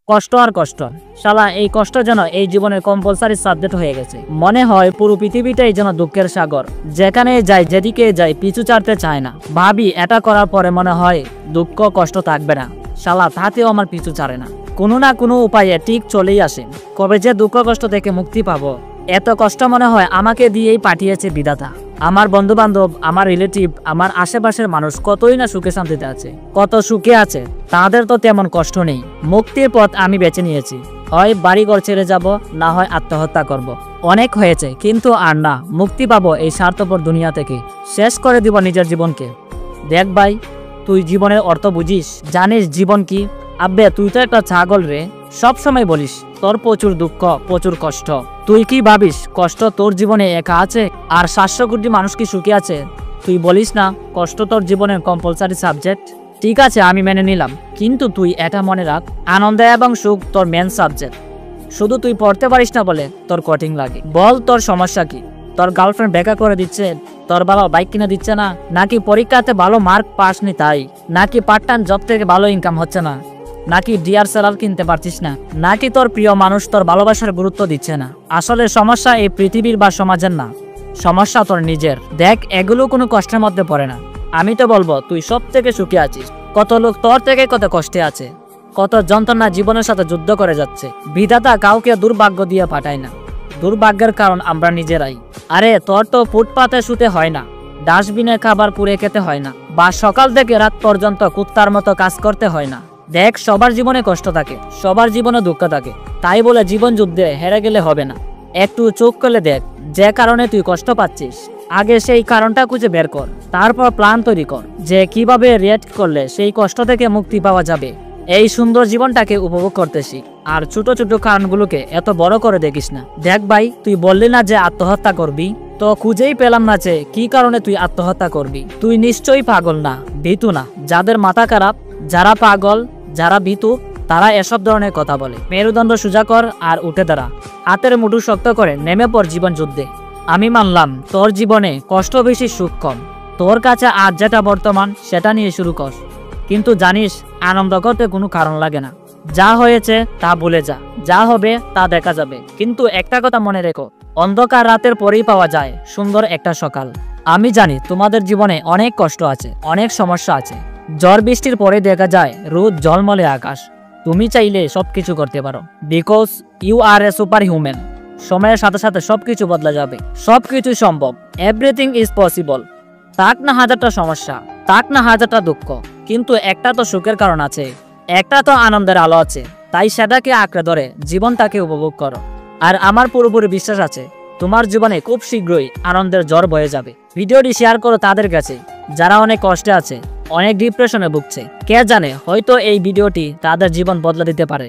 কষ্ট আর কষ্ট। শালা এই কষ্ট যেন এই জীবনের কম্পালসারি সাবজেক্ট হয়ে গেছে। মনে হয় পুরো পৃথিবীটাই যেন দুঃখের সাগর, যেখানে যাই যেদিকে যাই পিছু ছাড়তে চায় না। ভাবি এটা করার পরে মনে হয় দুঃখ কষ্ট থাকবে না, শালা তাতেও আমার পিছু ছাড়ে না। কোনো না কোনো উপায়ে ঠিক চলেই আসে। কবে যে দুঃখ কষ্ট থেকে মুক্তি পাবো। এত কষ্ট মনে হয় আমাকে দিয়েই পাঠিয়েছে বিধাতা। আমার বন্ধু বান্ধব, আমার রিলেটিভ, আমার আশেপাশের মানুষ কতই না সুখে শান্তিতে আছে, কত সুখে আছে। তাদের তো তেমন কষ্ট নেই। মুক্তির পথ আমি বেছে নিয়েছি। হয় বাড়িঘর ছেড়ে যাব, না হয় আত্মহত্যা করব। অনেক হয়েছে, কিন্তু আর না। মুক্তি পাবো এই স্বার্থপর দুনিয়া থেকে। শেষ করে দিব নিজের জীবনকে। দেখ ভাই, তুই জীবনের অর্থ বুঝিস? জানিস জীবন কি? আব্বে তুই তো একটা ছাগল রে। সব সময় বলিস তোর প্রচুর দুঃখ, প্রচুর কষ্ট। তুই কি ভাবিস কষ্ট তোর জীবনে একা আছে আর 700 কোটি মানুষ কি সুখী আছে? তুই বলিস না কষ্ট তোর জীবনের কম্পালসারি সাবজেক্ট। ঠিক আছে, আমি মেনে নিলাম, কিন্তু তুই এটা মনে রাখ, আনন্দ এবং সুখ তোর মেন সাবজেক্ট। শুধু তুই পড়তে পারিস না বলে তোর কঠিন লাগে। বল তোর সমস্যা কি? তোর গার্লফ্রেন্ড বেকা করে দিচ্ছে, তোর বাবা বাইক কিনে দিচ্ছে না, নাকি পরীক্ষাতে ভালো মার্ক পাসনি তাই, নাকি পার্ট টাইম জব থেকে ভালো ইনকাম হচ্ছে না, নাকি ডিআরএসএলআর কিনতে পারছিস না, নাকি তোর প্রিয় মানুষ তোর ভালোবাসার গুরুত্ব দিচ্ছে না? আসলে সমস্যা এই পৃথিবীর বা সমাজের না, সমস্যা তোর নিজের। দেখ, এগুলো কোনো কষ্টের মধ্যে পড়ে না। আমি তো বলবো তুই সব থেকে সুখী আছিস। কত লোক তোর থেকে কত কষ্টে আছে, কত যন্ত্রণা জীবনের সাথে যুদ্ধ করে যাচ্ছে। বিধাতা কাউকে দুর্ভাগ্য দিয়ে পাঠায় না, দুর্ভাগ্যের কারণ আমরা নিজেরাই। আরে তোর তো ফুটপাতে শুতে হয় না, ডাস্টবিনে খাবার পুড়ে খেতে হয় না, বা সকাল থেকে রাত পর্যন্ত কুত্তার মতো কাজ করতে হয় না। দেখ, সবার জীবনে কষ্ট থাকে, সবার জীবনে দুঃখ থাকে। তাই বলে জীবন যুদ্ধে হেরে গেলে হবে না। একটু চোখ করে দেখ, যে কারণে তুই কষ্ট পাচ্ছিস, আগে সেই কারণটা খুঁজে বের কর। তারপর প্ল্যান তৈরি কর যে কিভাবে রিঅ্যাক্ট করলে সেই কষ্ট থেকে মুক্তি পাওয়া যাবে। এই সুন্দর জীবনটাকে উপভোগ করতে শিখ, আর ছোট ছোট কারণগুলোকে এত বড় করে দেখিস না। দেখ ভাই, তুই বললি না যে আত্মহত্যা করবি, তো খুঁজেই পেলাম না যে কি কারণে তুই আত্মহত্যা করবি। তুই নিশ্চয়ই পাগল না, ভীতু না। যাদের মাথা খারাপ, যারা পাগল, যারা ভীতু, তারা এসব ধরনের কথা বলে। মেরুদণ্ড সোজা কর আর উঠে দাঁড়া। হাতের মুঠো শক্ত করে নেমে পড় জীবন যুদ্ধে। আমি মানলাম তোর জীবনে কষ্ট বেশি, সুখ কম। তোর কাছে আজ যেটা বর্তমান সেটা নিয়ে শুরু কর। কিন্তু জানিস, আনন্দ করতে কোনো কারণ লাগে না। যা হয়েছে তা ভুলে যা, যা হবে তা দেখা যাবে। কিন্তু একটা কথা মনে রেখো, অন্ধকার রাতের পরেই পাওয়া যায় সুন্দর একটা সকাল। আমি জানি তোমাদের জীবনে অনেক কষ্ট আছে, অনেক সমস্যা আছে। ঝড় বৃষ্টির পরে দেখা যায় রোদ ঝলমলে আকাশ। তুমি চাইলে সবকিছু করতে পারো, because you are a super human. সময়ের সাথে সাথে সবকিছু বদলা যাবে, সবকিছু সম্ভব। Everything is possible. থাক না হাজারটা সমস্যা, থাক না হাজারটা দুঃখ, কিন্তু একটা তো সুখের কারণ আছে, একটা তো আনন্দের আলো আছে। তাই সেটাকে আঁকড়ে ধরে জীবনটাকে উপভোগ করো। আর আমার পুরোপুরি বিশ্বাস আছে তোমার জীবনে খুব শীঘ্রই আনন্দের ঝড় বয়ে যাবে। ভিডিওটি শেয়ার করো তাদের কাছে যারা অনেক কষ্টে আছে, অনেক ডিপ্রেশনে ভুগছে। কে জানে, হয়তো এই ভিডিওটি তাদের জীবন বদলে দিতে পারে।